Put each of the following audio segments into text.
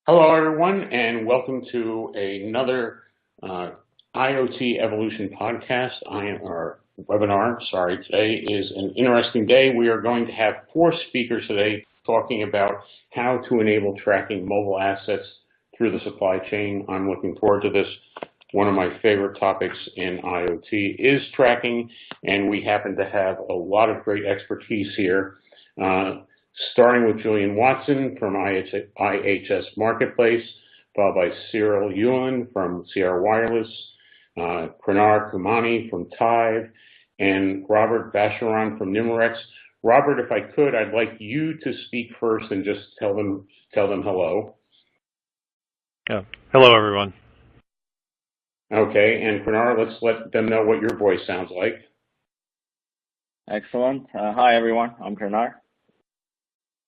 Hello, everyone, and welcome to another IoT Evolution podcast. Our webinar. Today is an interesting day. We are going to have 4 speakers today talking about how to enable tracking mobile assets through the supply chain. I'm looking forward to this. One of my favorite topics in IoT is tracking, and we happen to have a lot of great expertise here. Starting with Julian Watson from IHS Marketplace, followed by Cyril Yulin from CR Wireless, Pranar Kumani from Tive, and Robert Vacheron from Numerex. Robert, if I could, I'd like you to speak first and just tell them hello. Yeah. Hello, everyone. Okay, and Pranar, let's let them know what your voice sounds like. Excellent. Hi, everyone. I'm Pranar.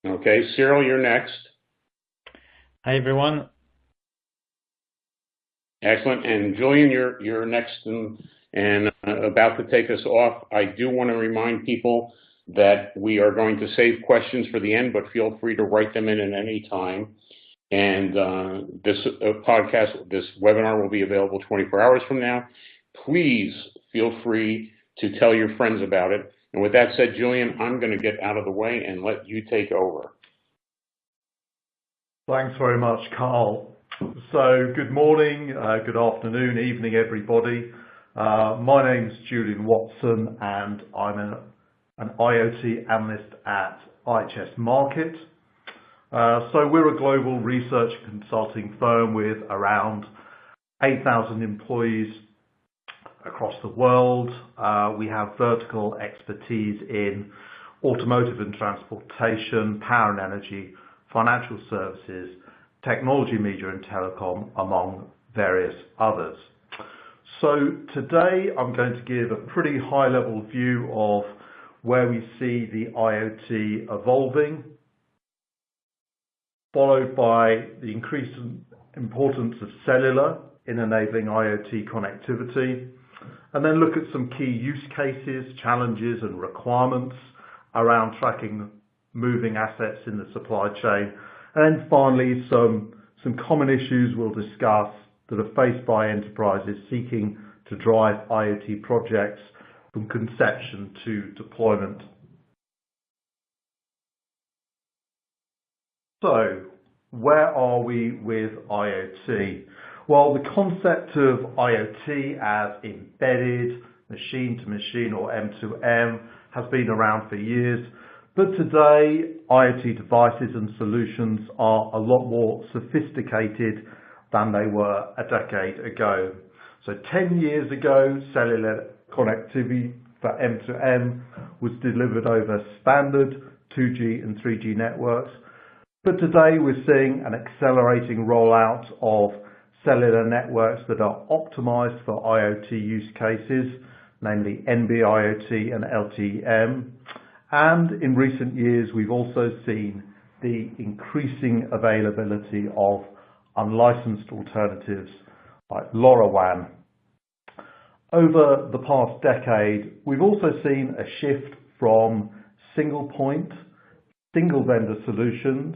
Okay, Cyril, you're next. Hi, everyone. Excellent. And Julian, you're next and about to take us off. I do want to remind people that we are going to save questions for the end, but feel free to write them in at any time. And this webinar will be available 24 hours from now. Please feel free to tell your friends about it. And with that said, Julian, I'm going to get out of the way and let you take over. Thanks very much, Carl. So good morning, good afternoon, evening, everybody. My name's Julian Watson, and I'm an IoT analyst at IHS Markit. So we're a global research consulting firm with around 8,000 employees across the world. We have vertical expertise in automotive and transportation, power and energy, financial services, technology, media and telecom, among various others. So today I'm going to give a pretty high-level view of where we see the IoT evolving, followed by the increased importance of cellular in enabling IoT connectivity, and then look at some key use cases, challenges and requirements around tracking moving assets in the supply chain, and then finally some common issues we'll discuss that are faced by enterprises seeking to drive IoT projects from conception to deployment. So, where are we with IoT? Well, the concept of IoT as embedded, machine-to-machine or M2M has been around for years, but today IoT devices and solutions are a lot more sophisticated than they were a decade ago. So 10 years ago, cellular connectivity for M2M was delivered over standard 2G and 3G networks. But today we're seeing an accelerating rollout of cellular networks that are optimized for IoT use cases, namely NB-IoT and LTE-M. And in recent years, we've also seen the increasing availability of unlicensed alternatives like LoRaWAN. Over the past decade, we've also seen a shift from single point, single vendor solutions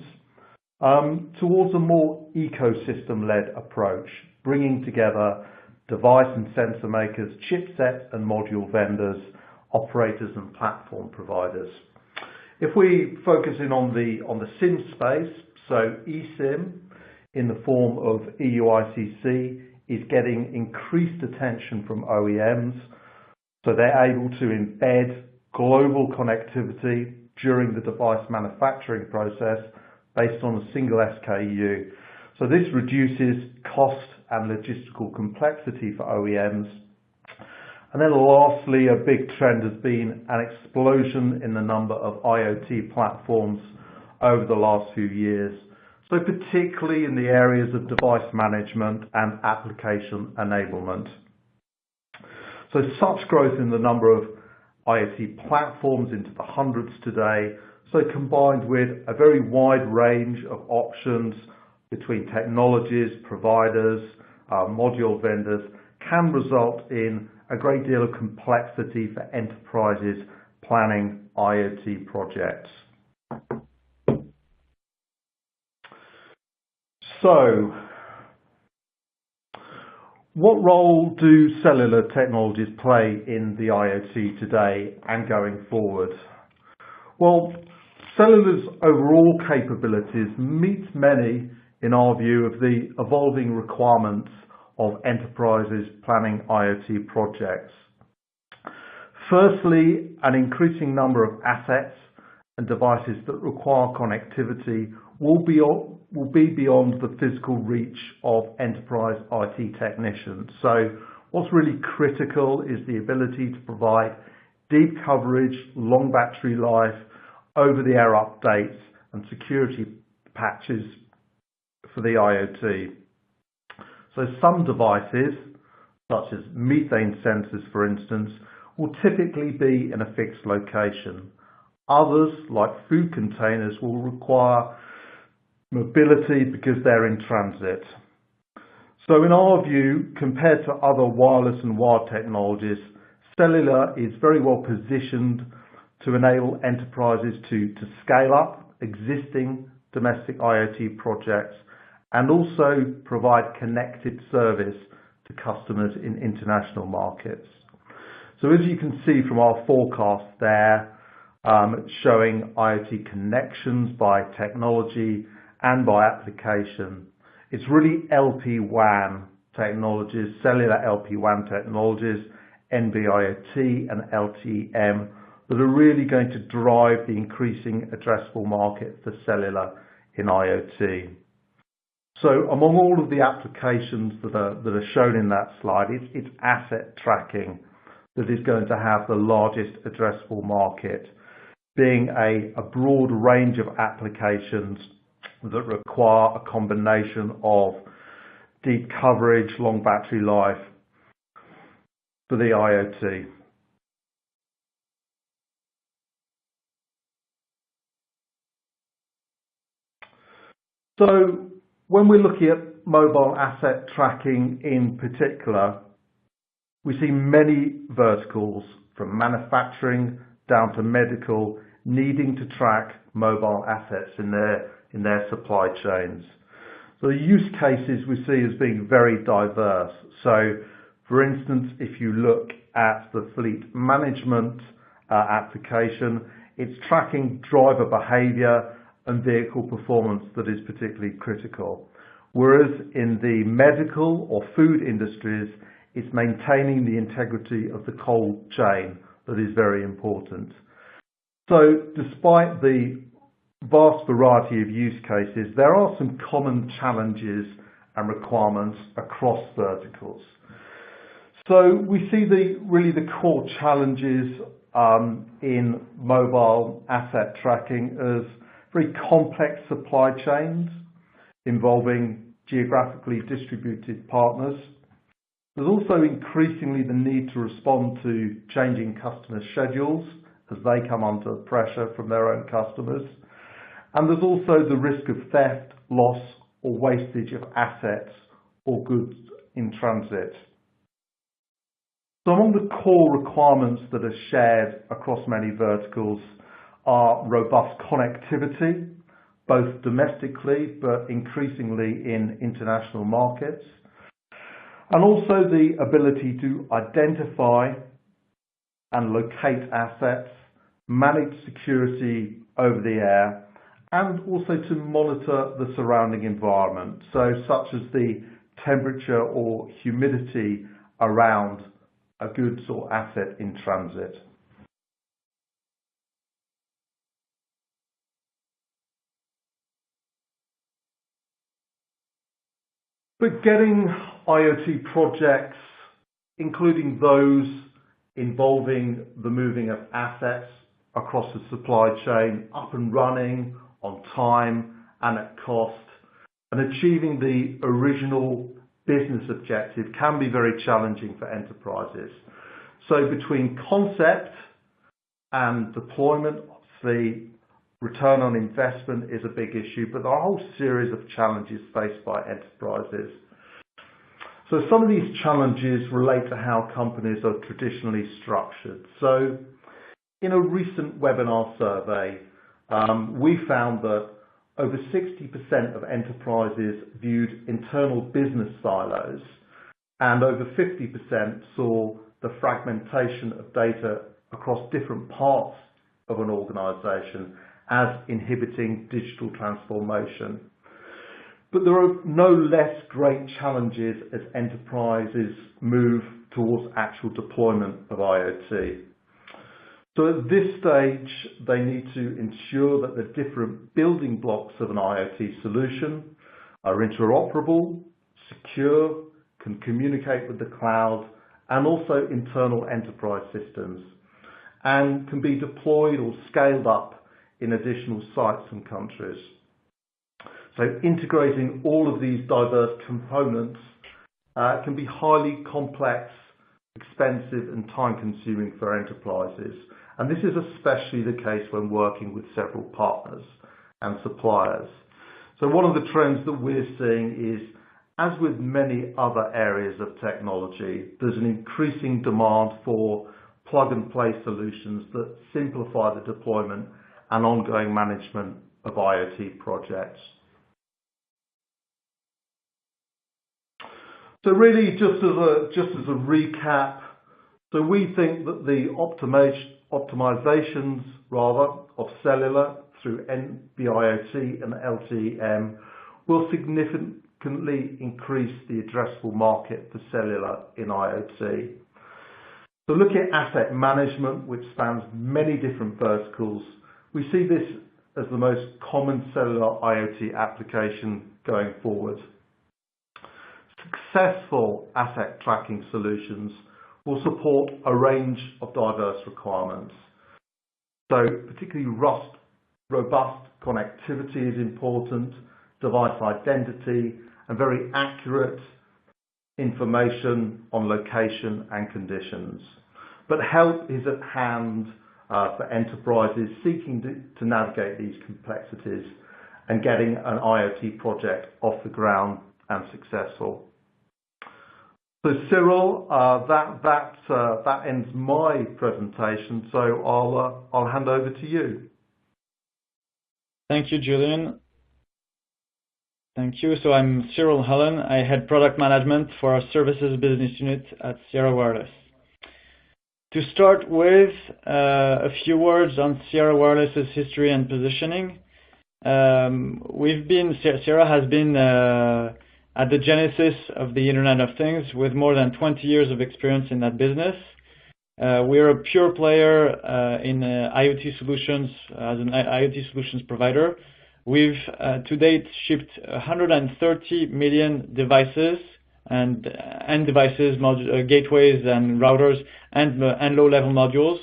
towards a more ecosystem-led approach, bringing together device and sensor makers, chipset and module vendors, operators and platform providers. If we focus in on the SIM space, so eSIM in the form of EUICC is getting increased attention from OEMs, so they're able to embed global connectivity during the device manufacturing process based on a single SKU. So this reduces cost and logistical complexity for OEMs. And then lastly, a big trend has been an explosion in the number of IoT platforms over the last few years. So particularly in the areas of device management and application enablement. So such growth in the number of IoT platforms into the hundreds today, so combined with a very wide range of options between technologies, providers, module vendors, can result in a great deal of complexity for enterprises planning IoT projects. So, what role do cellular technologies play in the IoT today and going forward? Well, cellular's overall capabilities meet many, in our view, of the evolving requirements of enterprises planning IoT projects. Firstly, an increasing number of assets and devices that require connectivity will be beyond the physical reach of enterprise IT technicians. So what's really critical is the ability to provide deep coverage, long battery life, over-the-air updates and security patches for the IoT. So some devices, such as methane sensors for instance, will typically be in a fixed location. Others, like food containers, will require mobility because they're in transit. So in our view, compared to other wireless and wired technologies, cellular is very well positioned to enable enterprises to scale up existing domestic IoT projects and also provide connected service to customers in international markets. So as you can see from our forecast there, showing IoT connections by technology and by application, it's really LPWAN technologies, cellular LPWAN technologies, NB-IoT and LTE-M, that are really going to drive the increasing addressable market for cellular in IoT. So among all of the applications that are shown in that slide, it's asset tracking that is going to have the largest addressable market, being a broad range of applications that require a combination of deep coverage, long battery life for the IoT. So when we're looking at mobile asset tracking in particular, we see many verticals from manufacturing down to medical needing to track mobile assets in their supply chains. So the use cases we see as being very diverse. So for instance, if you look at the fleet management application, it's tracking driver behavior and vehicle performance that is particularly critical. Whereas in the medical or food industries, it's maintaining the integrity of the cold chain that is very important. So despite the vast variety of use cases, there are some common challenges and requirements across verticals. So we see really the core challenges in mobile asset tracking as very complex supply chains involving geographically distributed partners. There's also increasingly the need to respond to changing customer schedules as they come under pressure from their own customers. And there's also the risk of theft, loss, or wastage of assets or goods in transit. So among the core requirements that are shared across many verticals are robust connectivity, both domestically but increasingly in international markets, and also the ability to identify and locate assets, manage security over the air, and also to monitor the surrounding environment, so such as the temperature or humidity around a goods or asset in transit. But getting IoT projects, including those involving the moving of assets across the supply chain, up and running on time and at cost, and achieving the original business objective can be very challenging for enterprises. So between concept and deployment, the return on investment is a big issue, but there are a whole series of challenges faced by enterprises. So some of these challenges relate to how companies are traditionally structured. So in a recent webinar survey, we found that over 60% of enterprises viewed internal business silos, and over 50% saw the fragmentation of data across different parts of an organization as inhibiting digital transformation. But there are no less great challenges as enterprises move towards actual deployment of IoT. So at this stage, they need to ensure that the different building blocks of an IoT solution are interoperable, secure, can communicate with the cloud, and also internal enterprise systems, and can be deployed or scaled up in additional sites and countries. So integrating all of these diverse components can be highly complex, expensive, and time-consuming for enterprises. And this is especially the case when working with several partners and suppliers. So one of the trends that we're seeing is, as with many other areas of technology, there's an increasing demand for plug-and-play solutions that simplify the deployment and ongoing management of IoT projects. So really, just as a recap, so we think that the optimizations of cellular through NB-IoT and LTE-M will significantly increase the addressable market for cellular in IoT. So looking at asset management, which spans many different verticals, we see this as the most common cellular IoT application going forward. Successful asset tracking solutions will support a range of diverse requirements. So particularly robust connectivity is important, device identity, and very accurate information on location and conditions. But help is at hand for enterprises seeking to navigate these complexities and getting an IoT project off the ground and successful. So Cyril, that ends my presentation. So I'll hand over to you. Thank you, Julian. Thank you. So I'm Cyril Hullen. I head product management for our services business unit at Sierra Wireless. To start with, a few words on Sierra Wireless's history and positioning. Sierra has been at the genesis of the Internet of Things with more than 20 years of experience in that business. We're a pure player in IoT solutions as an IoT solutions provider. We've to date shipped 130 million devices and devices, gateways and routers and low-level modules,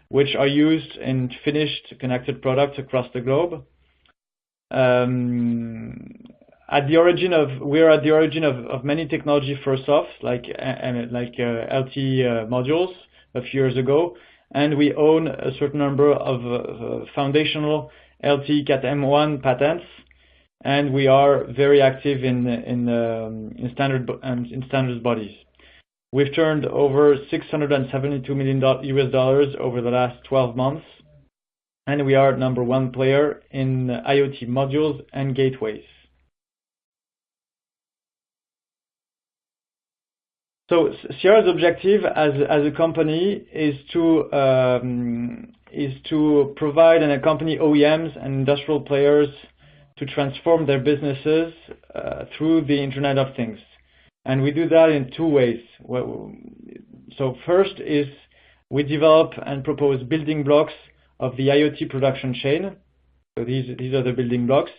which are used in finished connected products across the globe. We're at the origin of many technology first-offs like LTE modules a few years ago, and we own a certain number of foundational LTE Cat M1 patents, and we are very active in standards bodies. We've turned over $672 million over the last 12 months, and we are number one player in IoT modules and gateways. So Sierra's objective as a company is to provide and accompany OEMs and industrial players to transform their businesses through the Internet of Things. And we do that in two ways. So first is we develop and propose building blocks of the IoT production chain. So these are the building blocks.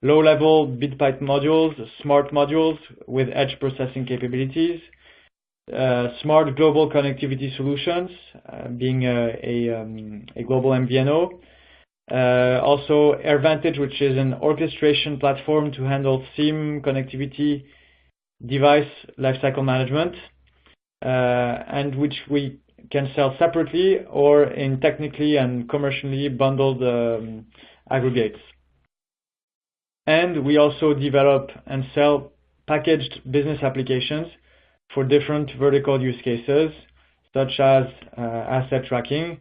Low-level bit pipe modules, smart modules with edge processing capabilities, smart global connectivity solutions, being a global MVNO. Also AirVantage, which is an orchestration platform to handle SIM connectivity, device lifecycle management, and which we can sell separately or in technically and commercially bundled aggregates. And we also develop and sell packaged business applications for different vertical use cases, such as asset tracking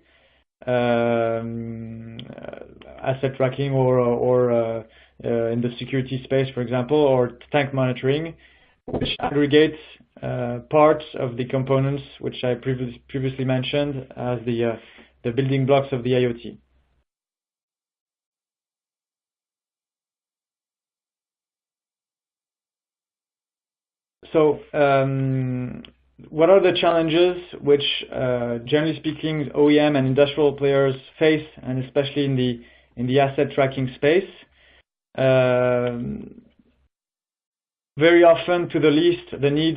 or in the security space, for example, or tank monitoring, which aggregates parts of the components which I previously mentioned as the building blocks of the IoT. So, what are the challenges which, generally speaking, OEM and industrial players face, and especially in the asset tracking space? Very often, to the least, the need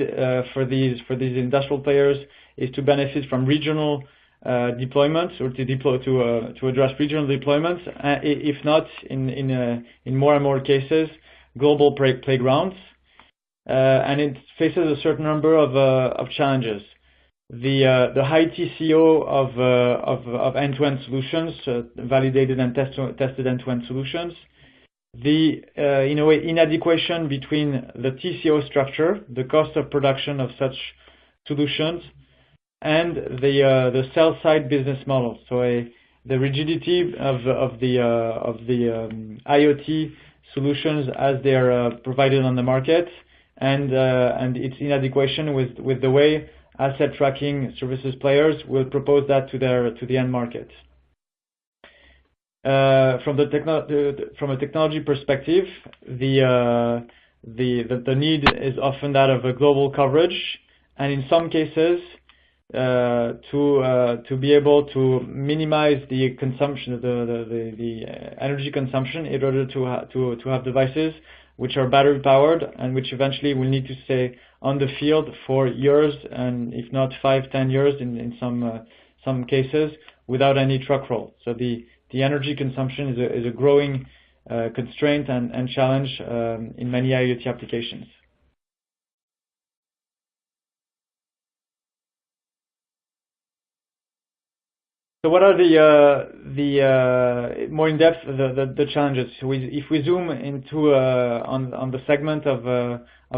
for these industrial players is to benefit from regional deployments, or to address regional deployments. If not, in more and more cases, global playgrounds. And it faces a certain number of challenges. The high TCO of end-to-end solutions, validated and tested end-to-end solutions. The in a way inadequation between the TCO structure, the cost of production of such solutions, and the sell side business model. So the rigidity of the IoT solutions as they are provided on the market, and its inadequation with the way asset tracking services players will propose that to the end market. From a technology perspective, the need is often that of a global coverage, and in some cases, to be able to minimize the consumption, the energy consumption, in order to have devices which are battery powered and which eventually will need to stay on the field for years, and if not 5-10 years in some cases, without any truck roll. So the energy consumption is a growing constraint and challenge in many IoT applications. So what are the more in depth the challenges? So if we zoom into on the segment of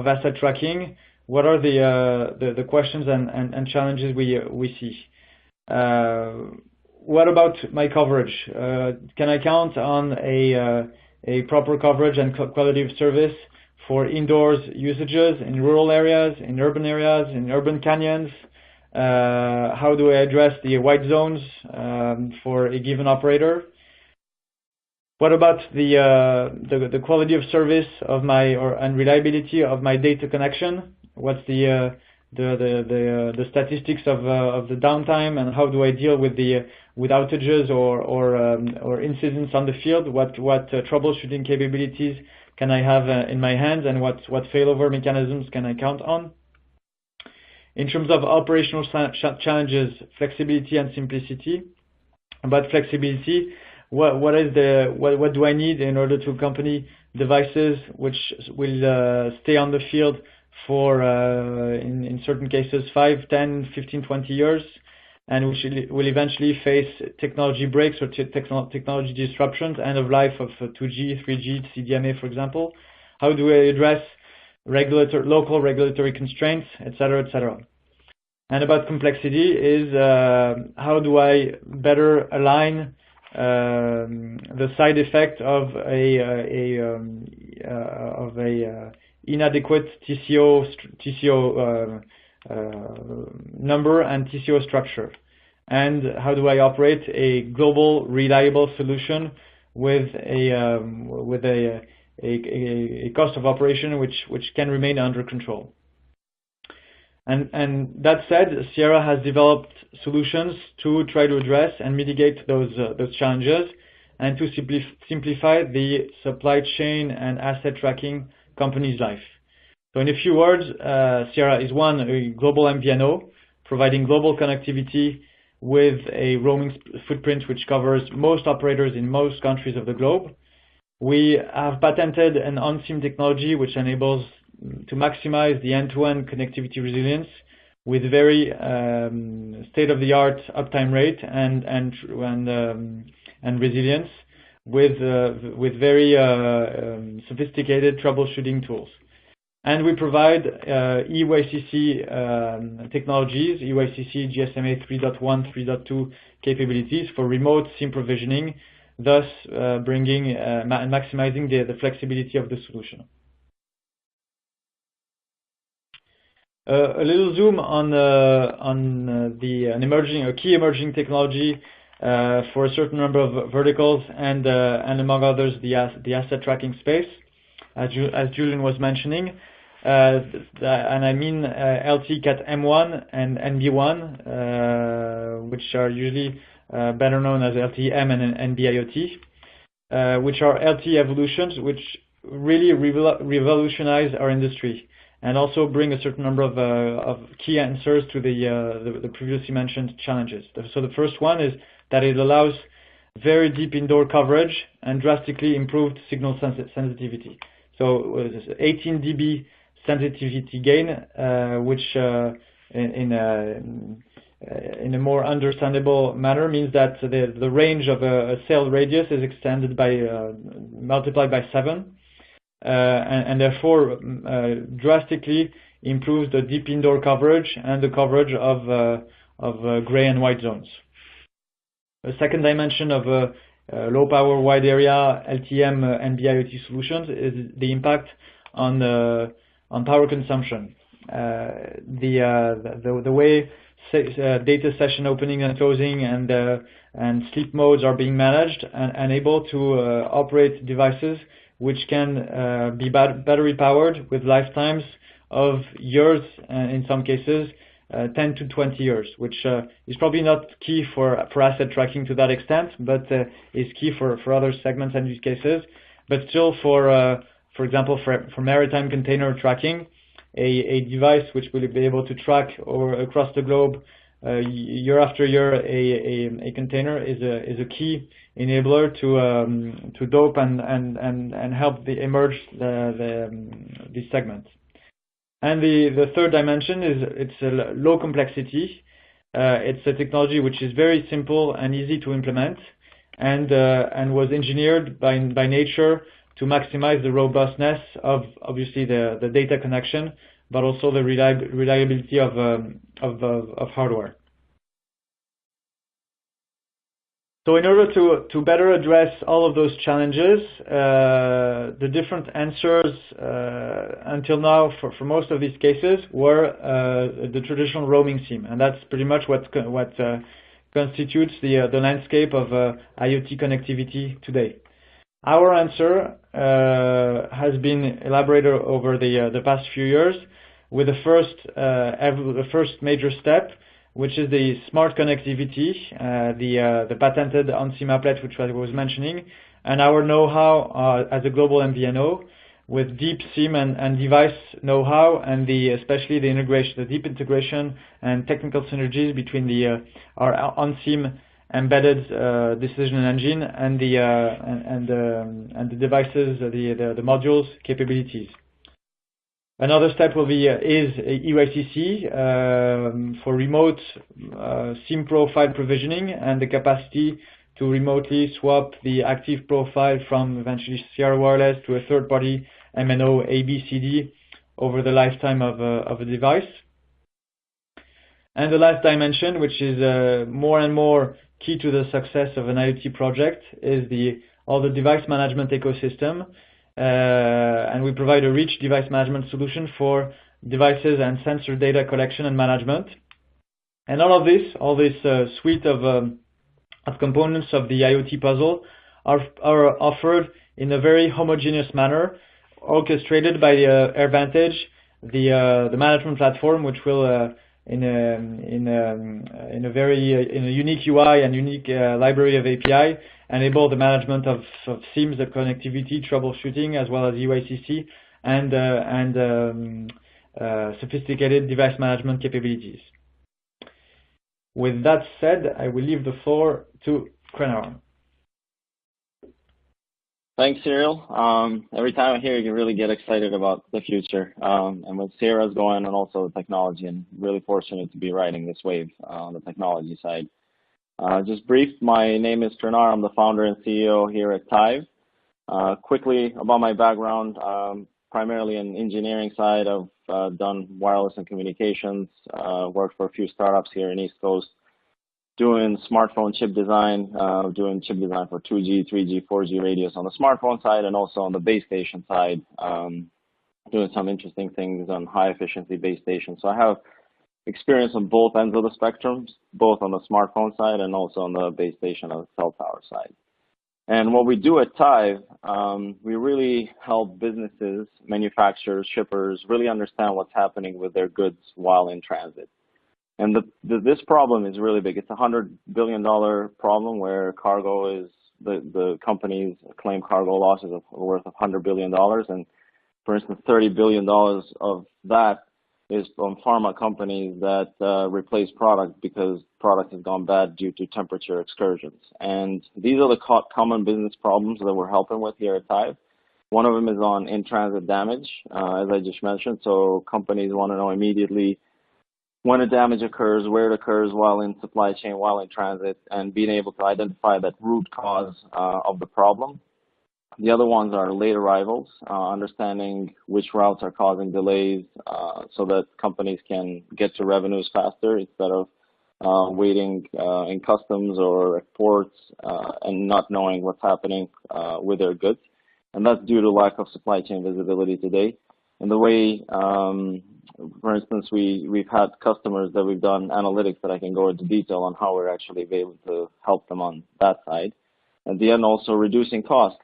asset tracking, what are the questions and challenges we see? What about my coverage? Can I count on a proper coverage and quality of service for indoors usages in rural areas, in urban canyons? How do I address the white zones for a given operator? What about the quality of service of and reliability of my data connection? What's the statistics of the downtime, and how do I deal with outages or incidents on the field? What troubleshooting capabilities can I have in my hands, and what failover mechanisms can I count on? In terms of operational challenges, flexibility and simplicity. About flexibility, what do I need in order to accompany devices which will stay on the field for in certain cases 5, 10, 15, 20 years, and which will eventually face technology breaks or technology disruptions, end of life of 2G, 3G, CDMA, for example? How do I address local regulatory constraints, etc., etc.? And about complexity is how do I better align the side effect of a inadequate TCO number and TCO structure, and how do I operate a global reliable solution with a cost of operation which can remain under control. And that said, Sierra has developed solutions to try to address and mitigate those challenges, and to simplify the supply chain and asset tracking company's life. So in a few words, Sierra is a global MVNO, providing global connectivity with a roaming footprint which covers most operators in most countries of the globe. We have patented an on-SIM technology which enables to maximize the end-to-end connectivity resilience with very state-of-the-art uptime rate and resilience with very sophisticated troubleshooting tools. And we provide eUICC technologies, eUICC GSMA 3.1, 3.2 capabilities for remote SIM provisioning thus bringing and maximizing the flexibility of the solution. A little zoom on a key emerging technology for a certain number of verticals, and among others the asset tracking space, as Julian was mentioning, and I mean LT Cat M1 and NB1, which are usually better known as LTE-M and NB-IoT, which are LTE evolutions which really revolutionize our industry and also bring a certain number of key answers to the previously mentioned challenges. So the first one is that it allows very deep indoor coverage and drastically improved signal sensitivity. So 18 dB sensitivity gain, which in a more understandable manner means that the range of a cell radius is extended by multiplied by 7, and therefore drastically improves the deep indoor coverage and the coverage of gray and white zones. A second dimension of low power wide area LTM and NB-IoT solutions is the impact on power consumption. The way data session opening and closing and sleep modes are being managed and able to operate devices which can be battery powered with lifetimes of years, in some cases 10 to 20 years, which is probably not key for asset tracking to that extent, but is key for other segments and use cases. But still, for example, for maritime container tracking, a device which will be able to track across the globe year after year a container is a key enabler to dope and help emerge these segments. And the third dimension is it's a low complexity. It's a technology which is very simple and easy to implement, and was engineered by nature to maximize the robustness of obviously the data connection, but also the reliability of hardware. So in order to better address all of those challenges, the different answers until now for most of these cases were the traditional roaming SIM, and that's pretty much what constitutes the landscape of IoT connectivity today. Our answer has been elaborated over the past few years with the first major step, which is the smart connectivity, the patented on-SIM applet, which I was mentioning, and our know-how as a global MVNO with deep SIM and device know-how, and especially the deep integration and technical synergies between our on-SIM embedded decision engine and the devices, the modules capabilities. Another step will be EYCC for remote SIM profile provisioning and the capacity to remotely swap the active profile from eventually Sierra Wireless to a third-party MNO ABCD over the lifetime of a device. And the last dimension, which is more and more key to the success of an IoT project, is all the device management ecosystem. And we provide a rich device management solution for devices and sensor data collection and management. And all this suite of components of the IoT puzzle are offered in a very homogeneous manner, orchestrated by AirVantage, the management platform, which will in a unique UI and unique library of API, enable the management of SIMs, the connectivity, troubleshooting, as well as EYCC and sophisticated device management capabilities. With that said, I will leave the floor to Krenar. Thanks, Cyril. Every time I hear you really get excited about the future and what Sierra's going and also the technology, and really fortunate to be riding this wave on the technology side. Just brief, my name is Krenar. I'm the founder and CEO here at Tive. Quickly about my background, primarily in engineering side. I've done wireless and communications, worked for a few startups here in East Coast. doing smartphone chip design, doing chip design for 2G, 3G, 4G radios on the smartphone side, and also on the base station side, doing some interesting things on high efficiency base stations. So I have experience on both ends of the spectrum, both on the smartphone side and also on the base station or cell tower side. And what we do at Tive, we really help businesses, manufacturers, shippers really understand what's happening with their goods while in transit. And this problem is really big. It's a $100 billion problem where cargo is, the companies claim cargo losses of worth of $100 billion. And for instance, $30 billion of that is from pharma companies that replace product because product has gone bad due to temperature excursions. And these are the common business problems that we're helping with here at Tive. One of them is on in-transit damage, as I just mentioned. So companies want to know immediately when a damage occurs, where it occurs while in supply chain, while in transit, and being able to identify that root cause of the problem. The other ones are late arrivals, understanding which routes are causing delays so that companies can get to revenues faster instead of waiting in customs or at ports and not knowing what's happening with their goods. And that's due to lack of supply chain visibility today. And the way, for instance, we've had customers that we've done analytics that I can go into detail on how we're actually able to help them on that side. At the end, also reducing costs.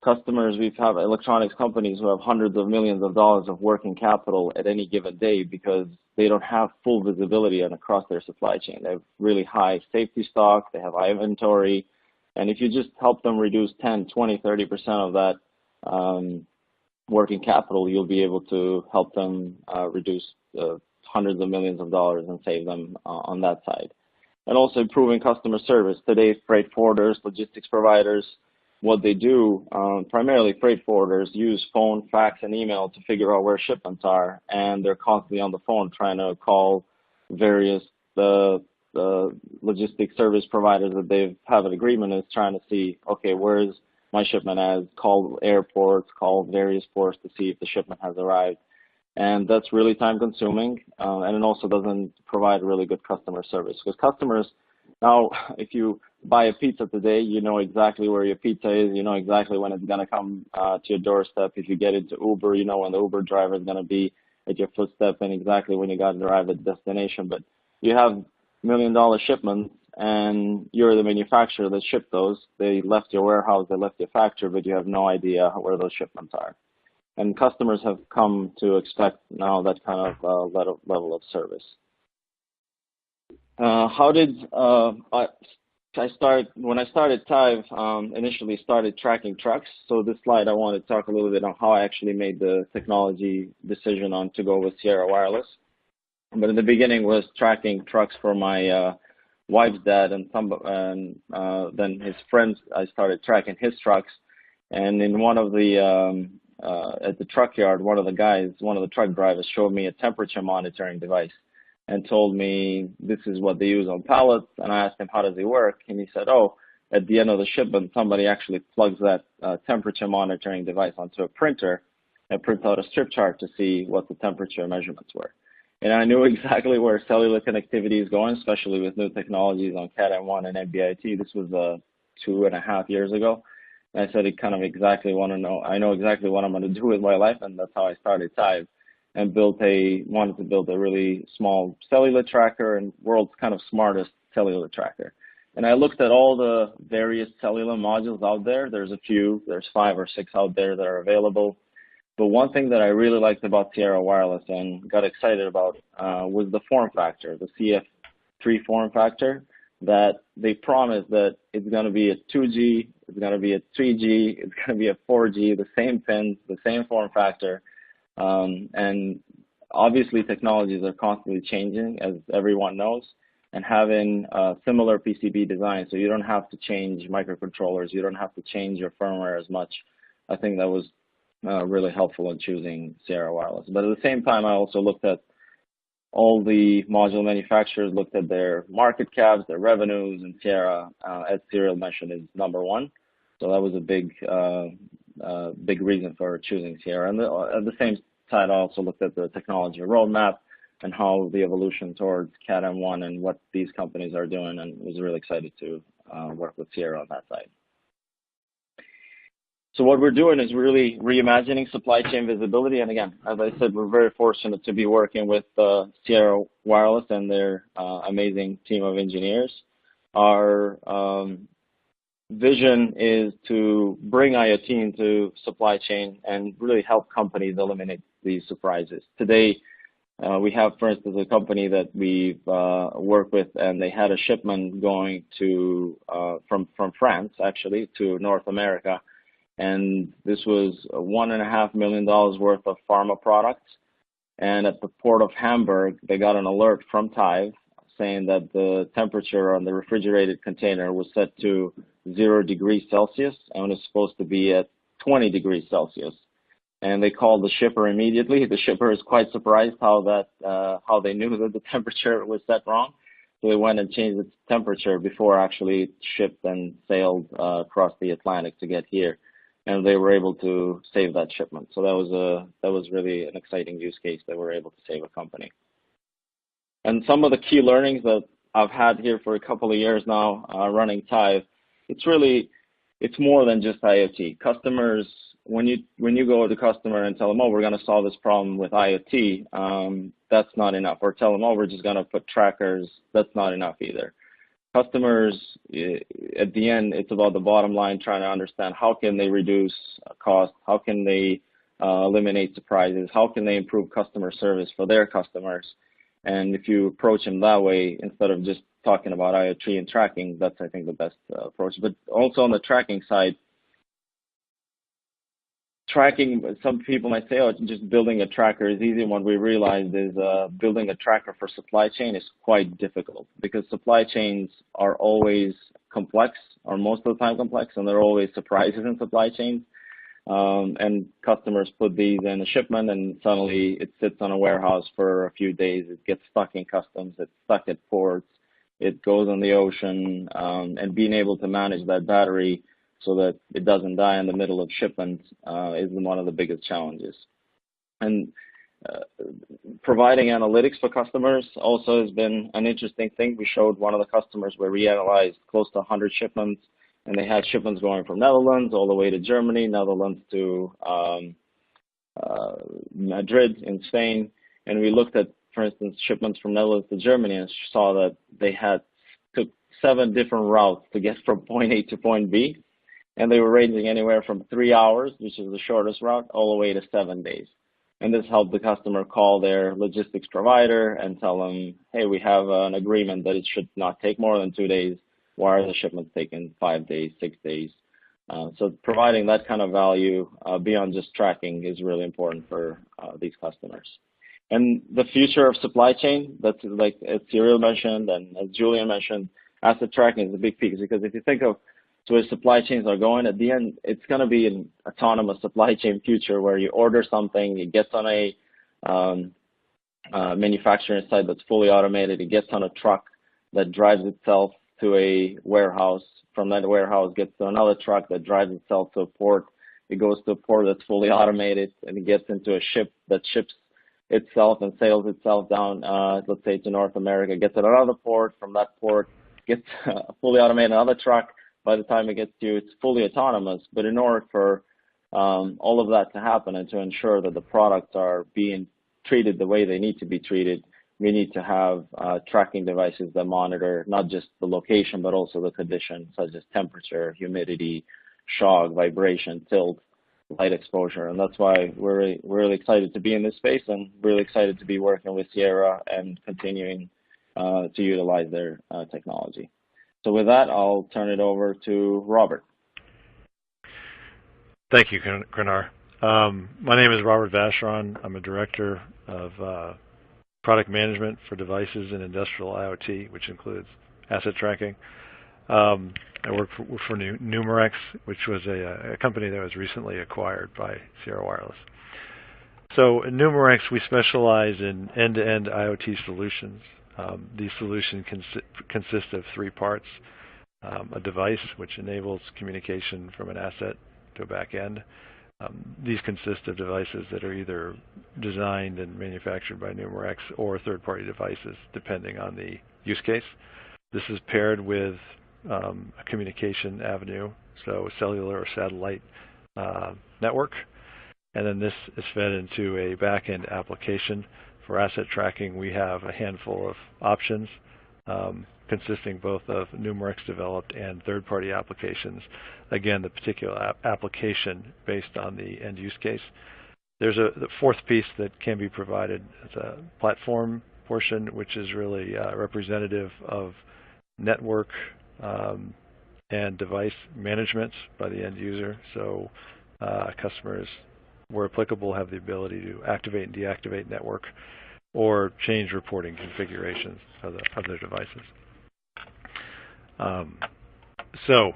Customers, we've had electronics companies who have hundreds of millions of dollars of working capital at any given day because they don't have full visibility on across their supply chain. They have really high safety stock, they have high inventory, and if you just help them reduce 10, 20, 30% of that working capital, you'll be able to help them reduce hundreds of millions of dollars and save them on that side. And also improving customer service. Today, freight forwarders, logistics providers, what they do, primarily freight forwarders, use phone, fax, and email to figure out where shipments are, and they're constantly on the phone trying to call various logistics service providers that they have an agreement with, trying to see, okay, where's my shipment at? Call airports, call various ports to see if the shipment has arrived. And that's really time consuming, and it also doesn't provide really good customer service. Because customers, now, if you buy a pizza today, you know exactly where your pizza is. You know exactly when it's going to come to your doorstep. If you get into Uber, you know when the Uber driver is going to be at your footstep and exactly when you got to arrive at the destination. But you have $1 million shipments, and you're the manufacturer that shipped those. They left your warehouse, they left your factory, but you have no idea where those shipments are. And customers have come to expect now that kind of level of service. How did when I started Tive, initially started tracking trucks. So this slide, I want to talk a little bit on how I actually made the technology decision on to go with Sierra Wireless. But in the beginning was tracking trucks for my wife's dad and then his friends. I started tracking his trucks, and in one of the at the truck yard, one of the truck drivers showed me a temperature monitoring device and told me this is what they use on pallets. And I asked him, how does it work? And he said, oh, at the end of the shipment, somebody actually plugs that temperature monitoring device onto a printer and prints out a strip chart to see what the temperature measurements were. And I knew exactly where cellular connectivity is going, especially with new technologies on Cat M1 and NB-IoT. This was 2.5 years ago. And I said, I know exactly what I'm going to do with my life, and that's how I started Tive. And wanted to build a really small cellular tracker and world's kind of smartest cellular tracker. And I looked at all the various cellular modules out there. There's 5 or 6 out there that are available. But one thing that I really liked about Sierra Wireless and got excited about was the form factor, the CF3 form factor, that they promised that it's going to be a 2G, it's going to be a 3G, it's going to be a 4G, the same pins, the same form factor. And obviously technologies are constantly changing, as everyone knows, and having a similar PCB design, so you don't have to change microcontrollers, you don't have to change your firmware as much. I think that was really helpful in choosing Sierra Wireless. But at the same time, I also looked at all the module manufacturers, looked at their market caps, their revenues, and Sierra, as Cyril mentioned, is #1. So that was a big reason for choosing Sierra. And at the same time, I also looked at the technology roadmap, and how the evolution towards Cat M1 and what these companies are doing, and was really excited to work with Sierra on that side. So what we're doing is really reimagining supply chain visibility. And again, as I said, we're very fortunate to be working with Sierra Wireless and their amazing team of engineers. Our vision is to bring IoT into supply chain and really help companies eliminate these surprises. Today, we have, for instance, a company that we've worked with, and they had a shipment going to from France, actually, to North America. And this was $1.5 million worth of pharma products. And at the port of Hamburg, they got an alert from TIVE saying that the temperature on the refrigerated container was set to 0 degrees Celsius and was supposed to be at 20 degrees Celsius. And they called the shipper immediately. The shipper is quite surprised how they knew that the temperature was set wrong. So they went and changed its temperature before actually it shipped and sailed across the Atlantic to get here. And they were able to save that shipment. So that was really an exciting use case that we're able to save a company. And some of the key learnings that I've had here for a couple of years now running TIVE, it's more than just IoT. Customers, when you go to the customer and tell them, oh, we're going to solve this problem with IoT, that's not enough. Or tell them, oh, we're just going to put trackers, that's not enough either. Customers, at the end, it's about the bottom line, trying to understand how can they reduce cost, how can they eliminate surprises, how can they improve customer service for their customers. And if you approach them that way, instead of just talking about IoT and tracking, that's, I think, the best approach. But also on the tracking side, tracking, some people might say, oh, just building a tracker is easy. And what we realized is building a tracker for supply chain is quite difficult, because supply chains are always complex, or most of the time complex, and there are always surprises in supply chains. And customers put these in a shipment, and suddenly it sits on a warehouse for a few days. It gets stuck in customs. It's stuck at ports. It goes on the ocean, and being able to manage that battery so that it doesn't die in the middle of shipment is one of the biggest challenges. And providing analytics for customers also has been an interesting thing. We showed one of the customers where we analyzed close to 100 shipments, and they had shipments going from Netherlands all the way to Germany, Netherlands to Madrid in Spain. And we looked at, for instance, shipments from Netherlands to Germany, and saw that they took 7 different routes to get from point A to point B. And they were ranging anywhere from 3 hours, which is the shortest route, all the way to 7 days. And this helped the customer call their logistics provider and tell them, hey, we have an agreement that it should not take more than 2 days. Why are the shipments taking 5 days, 6 days? So providing that kind of value beyond just tracking is really important for these customers. And the future of supply chain, that's like as Cyril mentioned and as Julian mentioned, asset tracking is a big piece, because if you think of where supply chains are going, at the end, it's going to be an autonomous supply chain future where you order something, it gets on a manufacturing site that's fully automated, it gets on a truck that drives itself to a warehouse. From that warehouse, gets to another truck that drives itself to a port. It goes to a port that's fully automated, and it gets into a ship that ships itself and sails itself down, let's say, to North America. Gets at another port. From that port, gets fully automated another truck. By the time it gets to you, it's fully autonomous. But in order for all of that to happen and to ensure that the products are being treated the way they need to be treated, we need to have tracking devices that monitor not just the location, but also the conditions such as temperature, humidity, shock, vibration, tilt, light exposure. And that's why we're really excited to be in this space, and really excited to be working with Sierra and continuing to utilize their technology. So with that, I'll turn it over to Robert. Thank you, Gunnar. My name is Robert Vacheron. I'm a director of product management for devices and industrial IoT, which includes asset tracking. I work for Numerex, which was a company that was recently acquired by Sierra Wireless. So at Numerex, we specialize in end-to-end IoT solutions. These solutions consist of 3 parts: a device, which enables communication from an asset to a back end, These consist of devices that are either designed and manufactured by Numerex or third-party devices, depending on the use case. This is paired with a communication avenue, so cellular or satellite network. And then this is fed into a back-end application. For asset tracking, we have a handful of options consisting both of Numerex-developed and third-party applications. Again, the particular application based on the end use case. There's the fourth piece that can be provided as a platform portion, which is really representative of network and device management by the end user. So customers, where applicable, have the ability to activate and deactivate network or change reporting configurations of their devices. So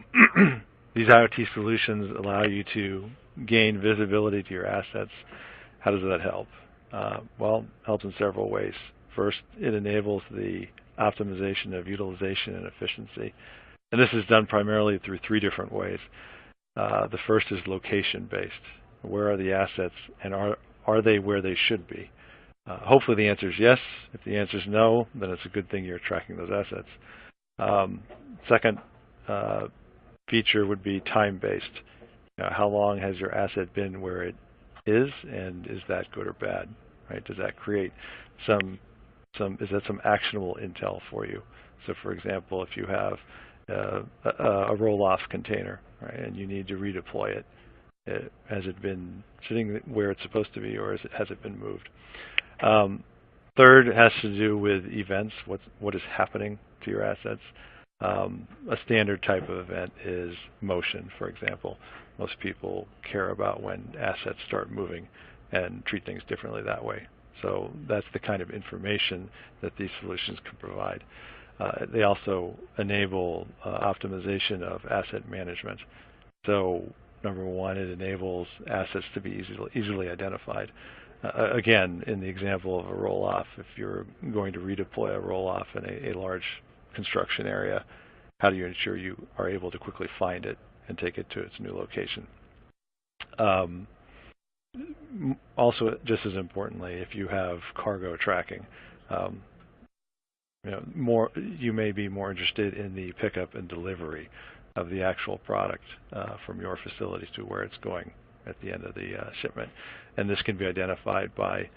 these IoT solutions allow you to gain visibility to your assets. How does that help? Well, it helps in several ways. First, it enables the optimization of utilization and efficiency. And this is done primarily through three different ways. The first is location-based. Where are the assets, and are they where they should be? Hopefully the answer is yes. If the answer is no, then it's a good thing you're tracking those assets. Second feature would be time-based. How long has your asset been where it is, and is that good or bad? Right? Does that create is that some actionable intel for you? So, for example, if you have a roll-off container, right, and you need to redeploy it, has it been sitting where it's supposed to be, or has it been moved? Third has to do with events. What is happening to your assets? A standard type of event is motion, for example. Most people care about when assets start moving and treat things differently that way. So that's the kind of information that these solutions can provide. They also enable optimization of asset management. So number one, it enables assets to be easily identified. Again, in the example of a roll-off, if you're going to redeploy a roll-off in a large construction area, how do you ensure you are able to quickly find it and take it to its new location? Also, just as importantly, if you have cargo tracking, you may be more interested in the pickup and delivery of the actual product from your facilities to where it's going at the end of the shipment. And this can be identified by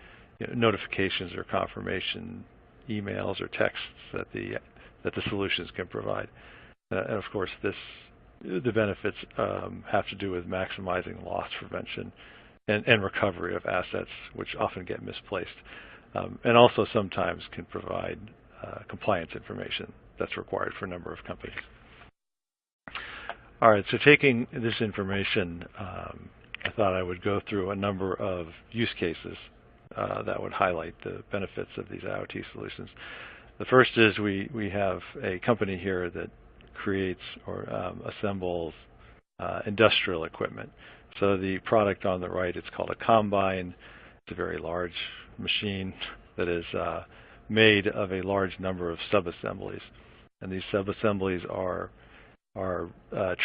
notifications or confirmation emails or texts that the solutions can provide. And of course, the benefits have to do with maximizing loss prevention and recovery of assets, which often get misplaced, and also sometimes can provide compliance information that's required for a number of companies. All right, so taking this information, I thought I would go through a number of use cases that would highlight the benefits of these IoT solutions. The first is we have a company here that creates or assembles industrial equipment. So the product on the right, it's called a combine. It's a very large machine that is made of a large number of sub-assemblies. And these sub-assemblies are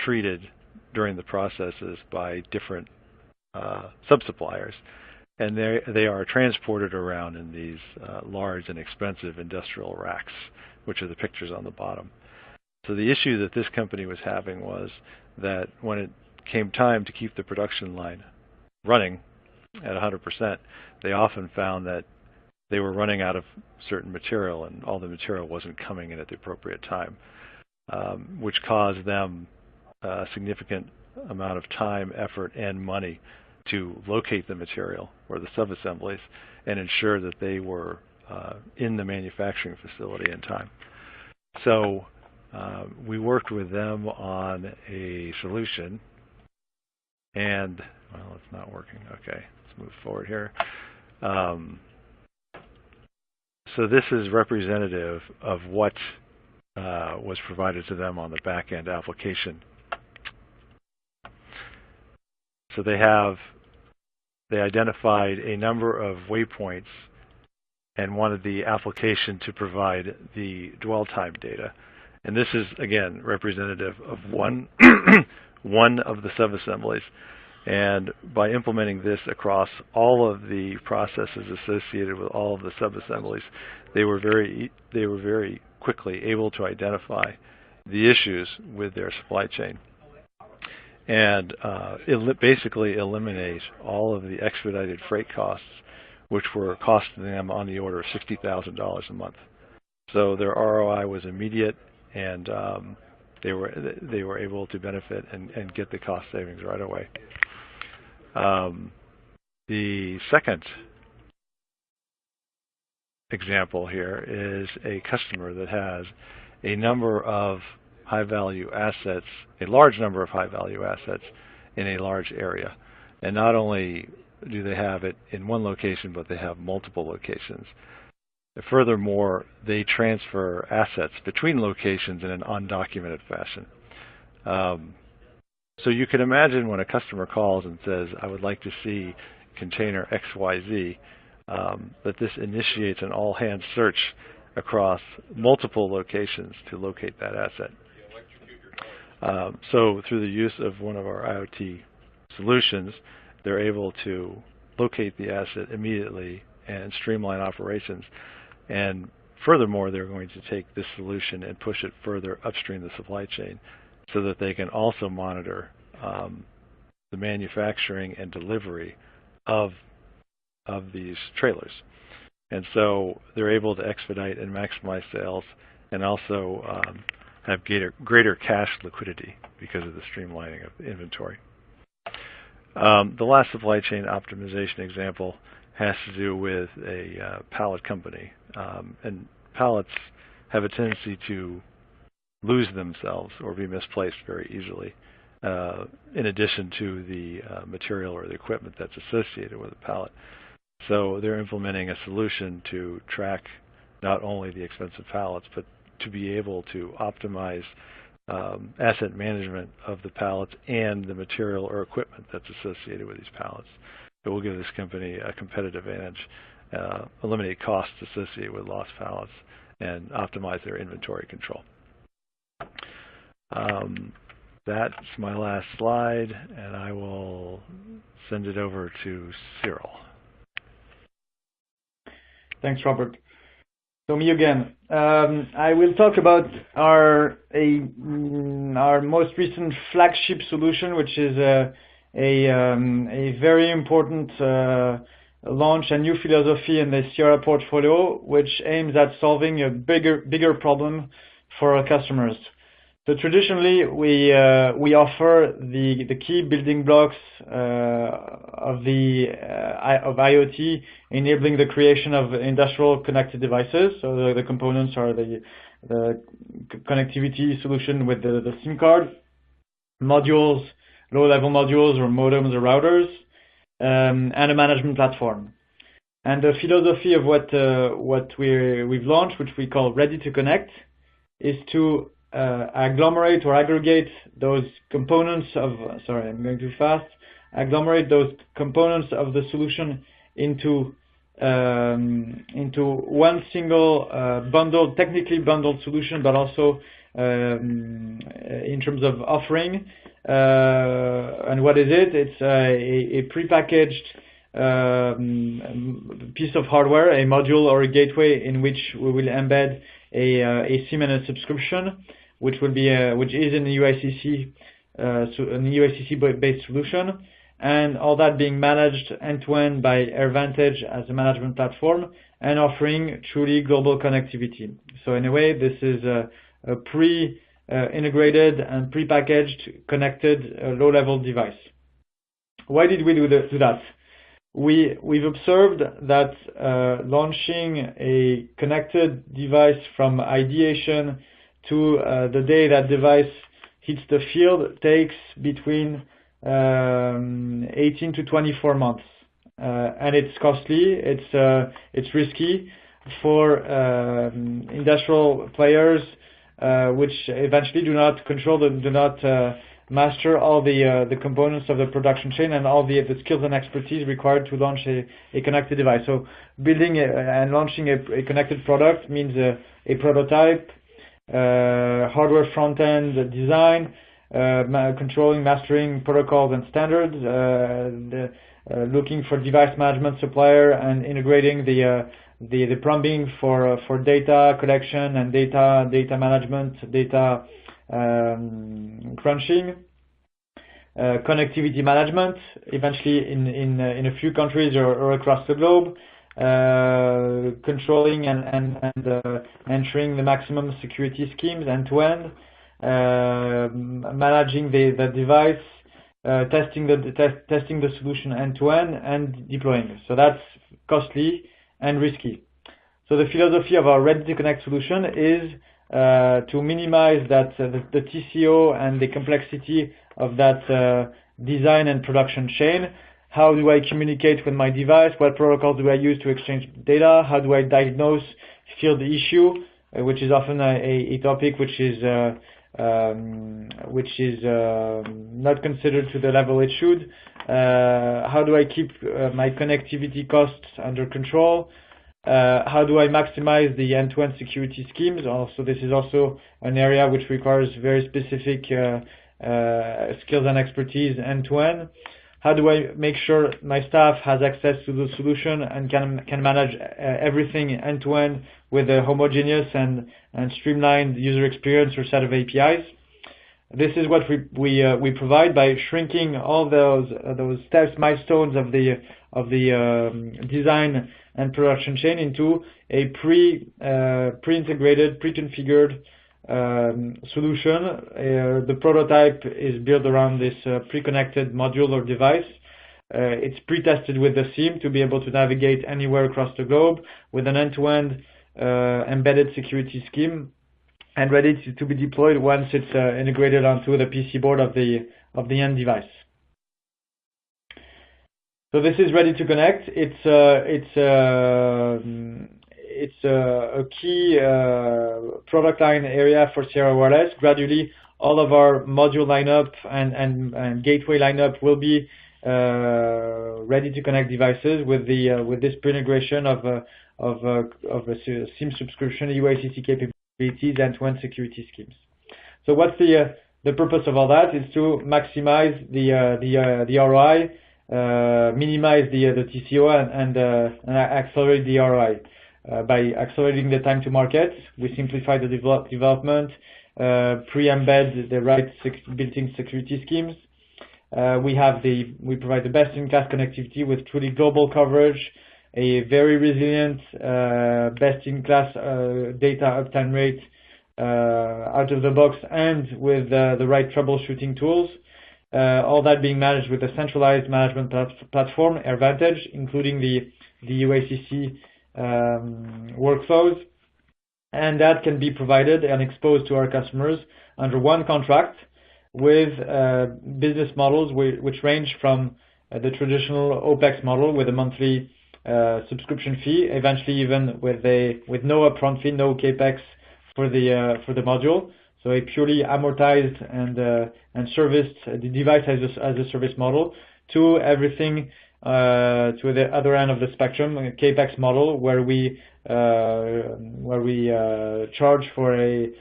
treated during the processes by different sub-suppliers. And they are transported around in these large and expensive industrial racks, which are the pictures on the bottom. So the issue that this company was having was that when it came time to keep the production line running at 100%, they often found that they were running out of certain material, and all the material wasn't coming in at the appropriate time, which caused them a significant amount of time, effort, and money to locate the material or the sub-assemblies and ensure that they were in the manufacturing facility in time. So we worked with them on a solution, and, well, it's not working. Okay, let's move forward here. So this is representative of what was provided to them on the back-end application. So they identified a number of waypoints and wanted the application to provide the dwell time data. And this is, again, representative of one of the sub-assemblies. And by implementing this across all of the processes associated with all of the subassemblies, they were very quickly able to identify the issues with their supply chain and basically eliminate all of the expedited freight costs, which were costing them on the order of $60,000 a month. So their ROI was immediate, and they were able to benefit and get the cost savings right away. The second example here is a customer that has a number of high-value assets, a large number of high-value assets in a large area. And not only do they have it in one location, but they have multiple locations. Furthermore, they transfer assets between locations in an undocumented fashion. So you can imagine when a customer calls and says, I would like to see container XYZ, that this initiates an all-hands search across multiple locations to locate that asset. So through the use of one of our IoT solutions, they're able to locate the asset immediately and streamline operations. And furthermore, they're going to take this solution and push it further upstream the supply chain so that they can also monitor the manufacturing and delivery of these trailers. And so they're able to expedite and maximize sales and also have greater cash liquidity because of the streamlining of inventory. The last supply chain optimization example has to do with a pallet company. And pallets have a tendency to lose themselves or be misplaced very easily, in addition to the material or the equipment that's associated with a pallet. So they're implementing a solution to track not only the expensive pallets, but to be able to optimize asset management of the pallets and the material or equipment that's associated with these pallets. It will give this company a competitive advantage, eliminate costs associated with lost pallets, and optimize their inventory control. That's my last slide, and I will send it over to Cyril. Thanks, Robert. So me again. I will talk about our most recent flagship solution, which is a very important launch and new philosophy in the Sierra portfolio, which aims at solving a bigger problem for our customers. So traditionally, we offer the key building blocks of IoT, enabling the creation of industrial connected devices. So the components are the connectivity solution with the SIM card, modules, low-level modules or modems or routers, and a management platform. And the philosophy of what we've launched, which we call Ready to Connect, is to agglomerate or aggregate those components of, sorry, I'm going too fast, agglomerate those components of the solution into one single technically bundled solution, but also in terms of offering. And what is it? It's a prepackaged piece of hardware, a module or a gateway in which we will embed a SIM and a subscription, which is in the UICC, based solution, and all that being managed end-to-end by AirVantage as a management platform and offering truly global connectivity. So in a way, this is a pre-integrated and pre-packaged connected low-level device. Why did we do that? We've observed that launching a connected device from ideation to the day that device hits the field takes between 18 to 24 months, and it's costly. It's risky for industrial players, which eventually do not master all the components of the production chain and all the skills and expertise required to launch a connected device. So building and launching a connected product means a prototype, hardware front-end design, controlling, mastering protocols and standards, looking for device management supplier and integrating the plumbing for data collection and data management, data crunching, connectivity management, eventually in a few countries or across the globe, controlling and ensuring the maximum security schemes end to end, managing the device, testing the solution end to end, and deploying. So that's costly and risky. So the philosophy of our Ready to Connect solution is to minimize that the TCO and the complexity of that design and production chain. How do I communicate with my device? What protocols do I use to exchange data? How do I diagnose field issue, which is often a topic which is not considered to the level it should. How do I keep my connectivity costs under control? How do I maximize the end-to-end security schemes? Also, this is also an area which requires very specific skills and expertise end-to-end. How do I make sure my staff has access to the solution and can manage everything end-to-end with a homogeneous and streamlined user experience or set of APIs? This is what we provide by shrinking all those steps, milestones of the design and production chain into a pre-integrated, pre-configured solution. The prototype is built around this pre-connected module or device. It's pre-tested with the SIEM to be able to navigate anywhere across the globe with an end-to-end embedded security scheme, and ready to be deployed once it's integrated onto the PC board of the end device. So this is Ready to Connect. It's a key product line area for Sierra Wireless. Gradually, all of our module lineup and gateway lineup will be Ready to Connect devices with this pre-integration of a SIM subscription, UACC capabilities, end-to-end security schemes. So what's the purpose of all that? Is to maximize the ROI, minimize the TCO, and accelerate the ROI. By accelerating the time to market, we simplify the development, pre-embed the right built-in security schemes. We provide the best-in-class connectivity with truly global coverage, a very resilient, best-in-class data uptime rate out of the box, and with the right troubleshooting tools. All that being managed with a centralized management platform, AirVantage, including the UACC workflows, and that can be provided and exposed to our customers under one contract with business models which range from the traditional OPEX model with a monthly subscription fee, eventually even with no upfront fee, no capex for the module. So a purely amortized and serviced the device as a service model, to everything to the other end of the spectrum, a capex model where we charge for a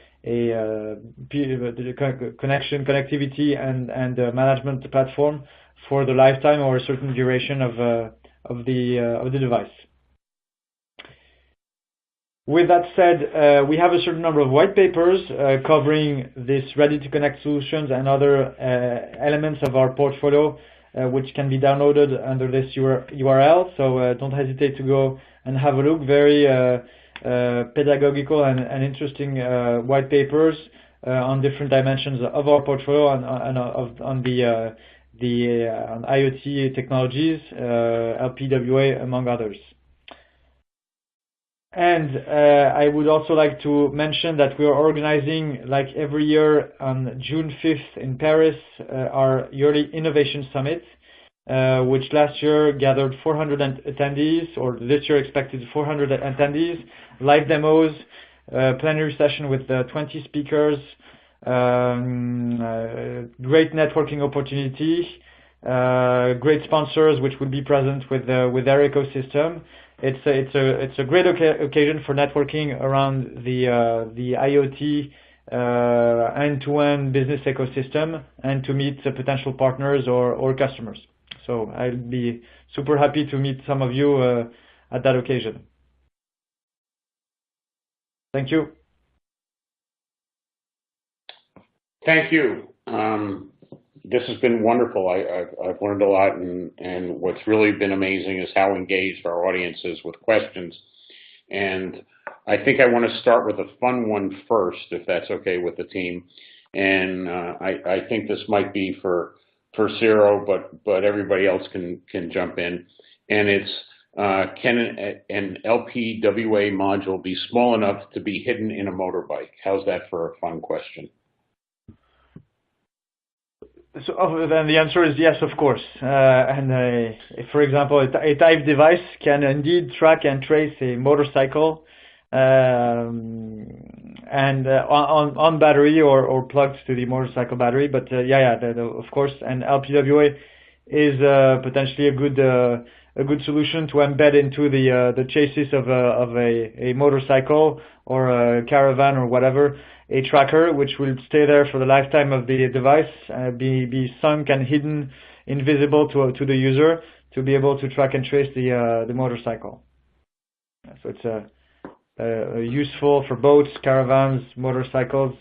connectivity and management platform for the lifetime or a certain duration of the device. With that said, we have a certain number of white papers covering this Ready to Connect solutions and other elements of our portfolio, which can be downloaded under this URL. So don't hesitate to go and have a look. Very pedagogical and interesting white papers on different dimensions of our portfolio on IoT technologies, LPWA, among others. And I would also like to mention that we are organizing, like every year, on June 5th in Paris, our yearly Innovation Summit, which last year gathered 400 attendees, or this year expected 400 attendees, live demos, plenary session with 20 speakers, great networking opportunity, great sponsors which will be present with their ecosystem. It's a great occasion for networking around the IoT end-to-end business ecosystem and to meet potential partners or customers. So I'll be super happy to meet some of you at that occasion. Thank you. Thank you. This has been wonderful. I've learned a lot, and what's really been amazing is how engaged our audience is with questions. And I think I want to start with a fun one first, if that's okay with the team. And I think this might be for Cyril, but everybody else can jump in. And it's can an LPWA module be small enough to be hidden in a motorbike? How's that for a fun question? So then the answer is yes, of course. For example, a type device can indeed track and trace a motorcycle and on battery or plugged to the motorcycle battery. But of course, and LPWA is potentially a good solution to embed into the chassis of a motorcycle or a caravan or whatever, a tracker which will stay there for the lifetime of the device, be sunk and hidden, invisible to the user, to be able to track and trace the motorcycle. So it's useful for boats, caravans, motorcycles,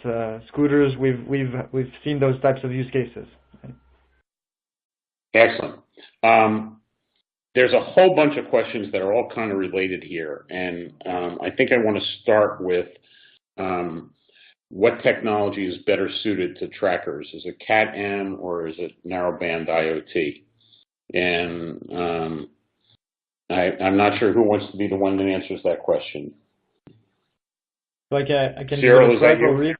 scooters. We've seen those types of use cases. Excellent. There's a whole bunch of questions that are all kind of related here, and I think I want to start with what technology is better suited to trackers? Is it Cat-M or is it narrowband IoT? And I'm not sure who wants to be the one that answers that question. So I can Cyril, give it a try, is that you? probably.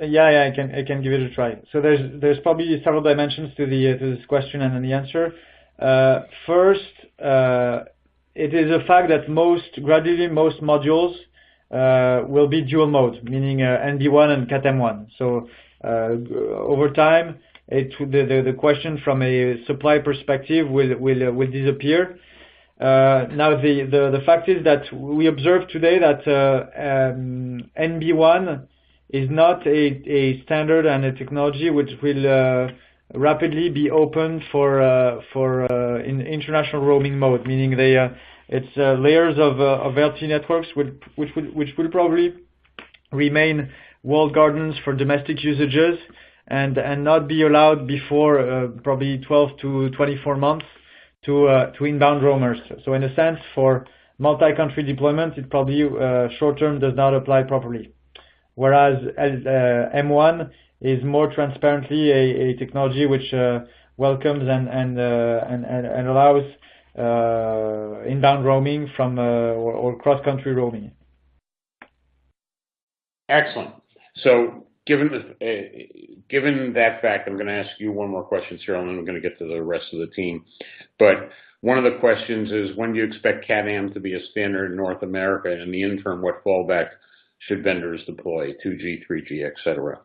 Yeah, I can give it a try. So there's probably several dimensions to this question and then the answer. First, it is a fact that gradually most modules will be dual mode, meaning NB1 and Cat-M1. So over time, the question from a supply perspective will disappear. Now the fact is that we observe today that NB1 is not a standard and a technology which will rapidly be open for in international roaming mode, meaning it's layers of LTE networks which will probably remain walled gardens for domestic usages and not be allowed before probably 12 to 24 months to inbound roamers. So in a sense, for multi-country deployment, it probably short-term does not apply properly. Whereas M1 is more transparently a technology which welcomes and allows inbound roaming from or cross-country roaming. Excellent. So given that fact, I'm going to ask you one more question, Cyril, and then I'm going to get to the rest of the team. But one of the questions is, when do you expect Cat-M to be a standard in North America? And in the interim, what fallback should vendors deploy, 2G, 3G, et cetera?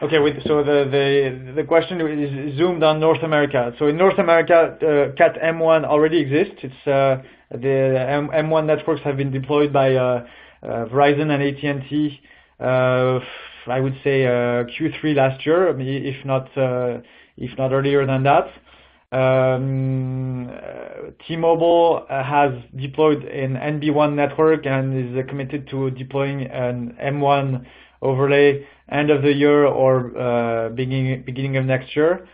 Okay, so the question is zoomed on North America. So in North America, Cat-M1 already exists. It's the M1 networks have been deployed by Verizon and AT&T. I would say Q3 last year, if not earlier than that. T-Mobile has deployed an NB1 network and is committed to deploying an M1 overlay end of the year or beginning of next year.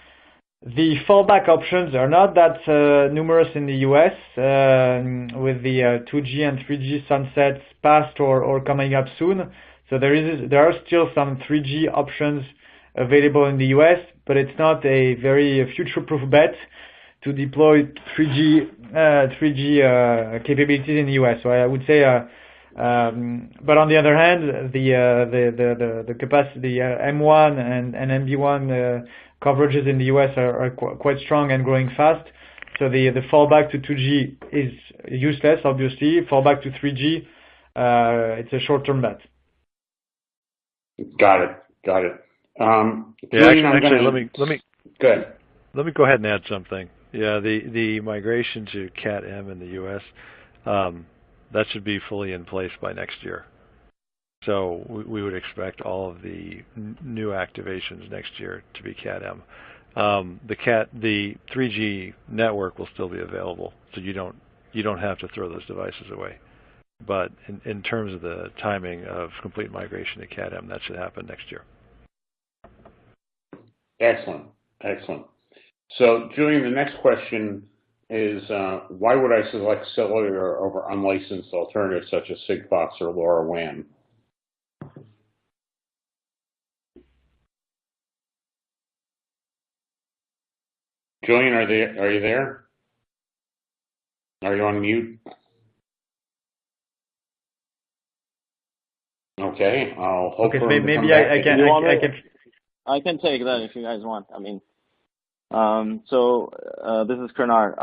The fallback options are not that numerous in the US with the 2G and 3G sunsets past or coming up soon. So there are still some 3G options available in the US, but it's not a very future-proof bet to deploy 3G capabilities in the US. So I would say, but on the other hand, the capacity M1 and NB1 coverages in the US are quite strong and growing fast. So the fallback to 2G is useless, obviously. Fallback to 3G, it's a short-term bet. Got it. Actually, let me go ahead. Let me go ahead and add something. Yeah, the migration to Cat-M in the U.S. That should be fully in place by next year. So we would expect all of the new activations next year to be Cat-M. The 3G network will still be available, so you don't have to throw those devices away. But in terms of the timing of complete migration to Cat-M, that should happen next year. Excellent, excellent. So, Julian, the next question is, why would I select cellular over unlicensed alternatives such as Sigfox or LoRaWAN? Julian, are you there? Are you on mute? Okay, I'll hope for him to come maybe back. I can take that if you guys want. I mean, this is Kurnar.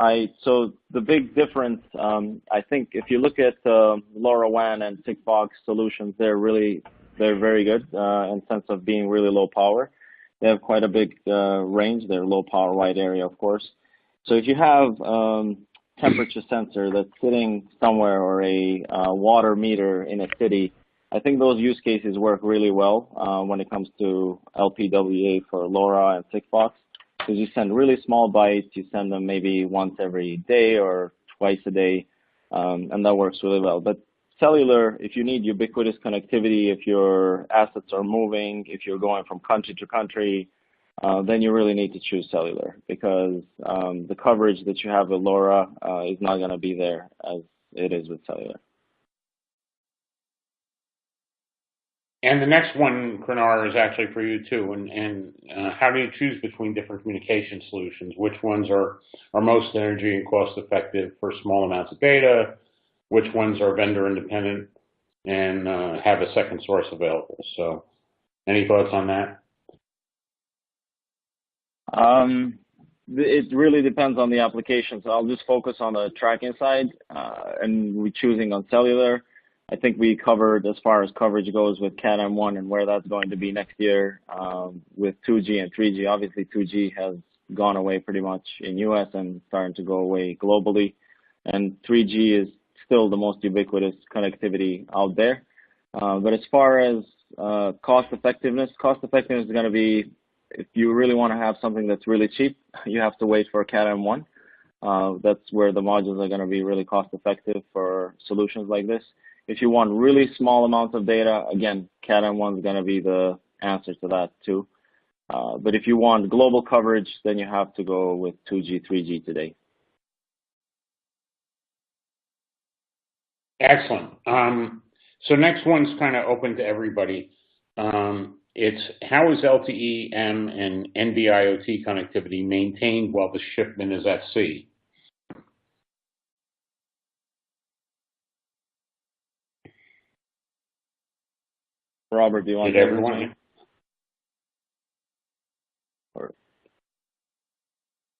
So the big difference, I think, if you look at LoRaWAN and Sigfox solutions, they're very good in sense of being really low power. They have quite a big range. They're low power wide area, of course. So if you have temperature sensor that's sitting somewhere or a water meter in a city, I think those use cases work really well when it comes to LPWA for LoRa and Sigfox, because you send really small bytes. You send them maybe once every day or twice a day, and that works really well. But cellular, if you need ubiquitous connectivity, if your assets are moving, if you're going from country to country, then you really need to choose cellular, because the coverage that you have with LoRa is not going to be there as it is with cellular. And the next one, Kurnar, is actually for you too. And how do you choose between different communication solutions? Which ones are most energy and cost effective for small amounts of data? Which ones are vendor independent and have a second source available? So, any thoughts on that? It really depends on the application. So I'll just focus on the tracking side, and we're choosing on cellular. I think we covered as far as coverage goes with Cat-M1 and where that's going to be next year with 2G and 3G. Obviously, 2G has gone away pretty much in US and starting to go away globally. And 3G is still the most ubiquitous connectivity out there. But as far as cost effectiveness is going to be, if you really want to have something that's really cheap, you have to wait for Cat-M1. That's where the modules are going to be really cost effective for solutions like this. If you want really small amounts of data, again, Cat-M1 is going to be the answer to that too. But if you want global coverage, then you have to go with 2G, 3G today. Excellent. So next one's kind of open to everybody. It's how is LTE-M and NB-IoT connectivity maintained while the shipment is at sea? Robert, do you want to everyone?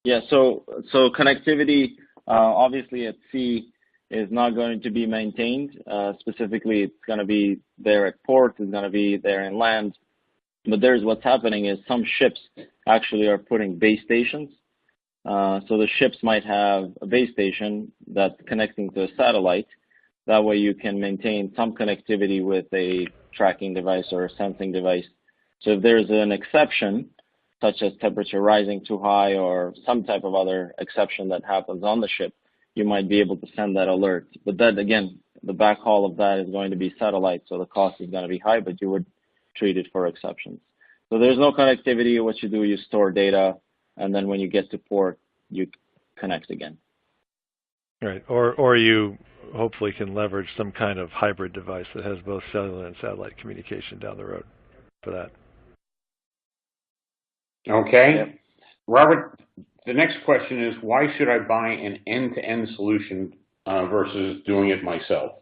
Yeah, so connectivity obviously at sea is not going to be maintained. Specifically, it's going to be there at port, it's going to be there in land. But what's happening is some ships actually are putting base stations. So the ships might have a base station that's connecting to a satellite. That way you can maintain some connectivity with a tracking device or a sensing device. So if there's an exception, such as temperature rising too high or some type of other exception that happens on the ship, you might be able to send that alert. But that, again, the backhaul of that is going to be satellite, so the cost is going to be high, but you would treat it for exceptions. So there's no connectivity. What you do, you store data, and then when you get to port, you connect again. Right, or you hopefully can leverage some kind of hybrid device that has both cellular and satellite communication down the road for that. Okay. Yep. Robert, the next question is, why should I buy an end-to-end solution versus doing it myself?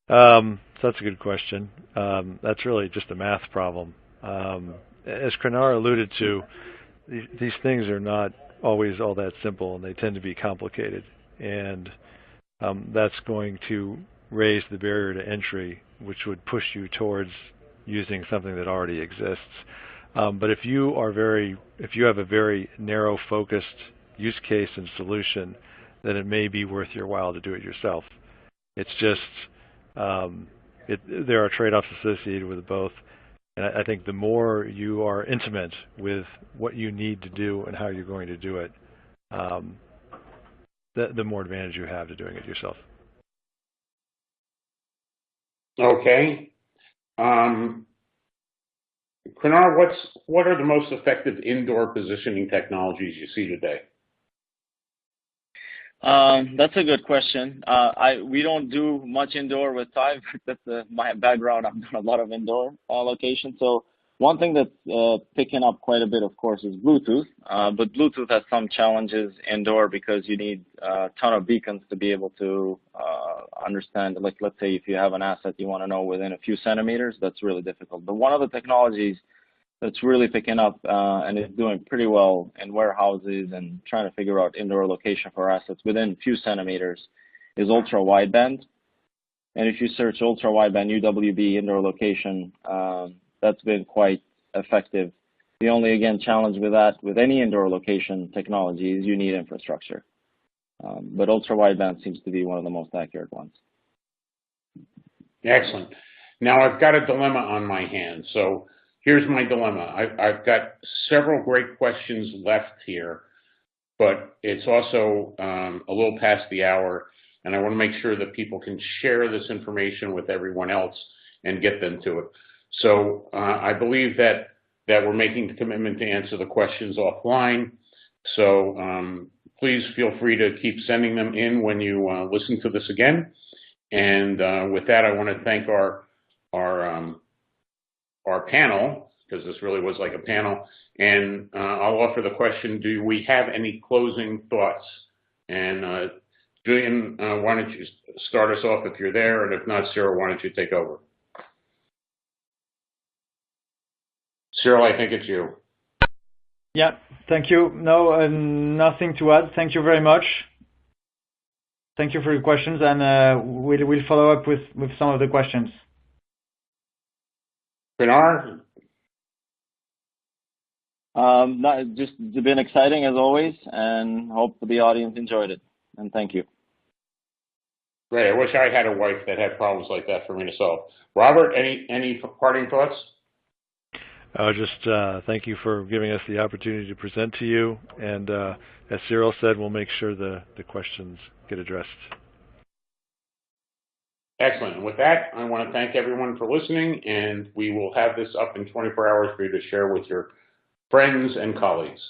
So that's a good question. That's really just a math problem. As Kurnar alluded to, these things are not always all that simple, and they tend to be complicated. And that's going to raise the barrier to entry, which would push you towards using something that already exists. But if you have a very narrow focused use case and solution, then it may be worth your while to do it yourself. It's just there are trade-offs associated with both. And I think the more you are intimate with what you need to do and how you're going to do it, the more advantage you have to doing it yourself. Okay. Pinar, what are the most effective indoor positioning technologies you see today? That's a good question. We don't do much indoor with Thai. That's my background. I've done a lot of indoor locations. So one thing that's picking up quite a bit, of course, is Bluetooth. But Bluetooth has some challenges indoor because you need a ton of beacons to be able to understand. Like, let's say if you have an asset you want to know within a few centimeters, that's really difficult. But one of the technologies that's really picking up and is doing pretty well in warehouses and trying to figure out indoor location for assets within a few centimeters is ultra wideband. And if you search ultra wideband UWB indoor location, that's been quite effective. The only, again, challenge with that, with any indoor location technology, is you need infrastructure. But ultra wideband seems to be one of the most accurate ones. Excellent. Now I've got a dilemma on my hands. So here's my dilemma. I've got several great questions left here, but it's also a little past the hour, and I want to make sure that people can share this information with everyone else and get them to it. So I believe that we're making the commitment to answer the questions offline. So please feel free to keep sending them in when you listen to this again. And with that, I want to thank our panel, because this really was like a panel, and I'll offer the question, do we have any closing thoughts? And Julian, why don't you start us off if you're there, and if not, Cyril, why don't you take over? Cyril, I think it's you. Yeah, thank you. No, nothing to add. Thank you very much. Thank you for your questions, and we'll follow up with some of the questions. Pinar? Just it's been exciting as always, and hope the audience enjoyed it. And thank you. Great. I wish I had a wife that had problems like that for me to solve. Robert, any parting thoughts? Just thank you for giving us the opportunity to present to you. And as Cyril said, we'll make sure the questions get addressed. Excellent. And with that, I want to thank everyone for listening, and we will have this up in 24 hours for you to share with your friends and colleagues.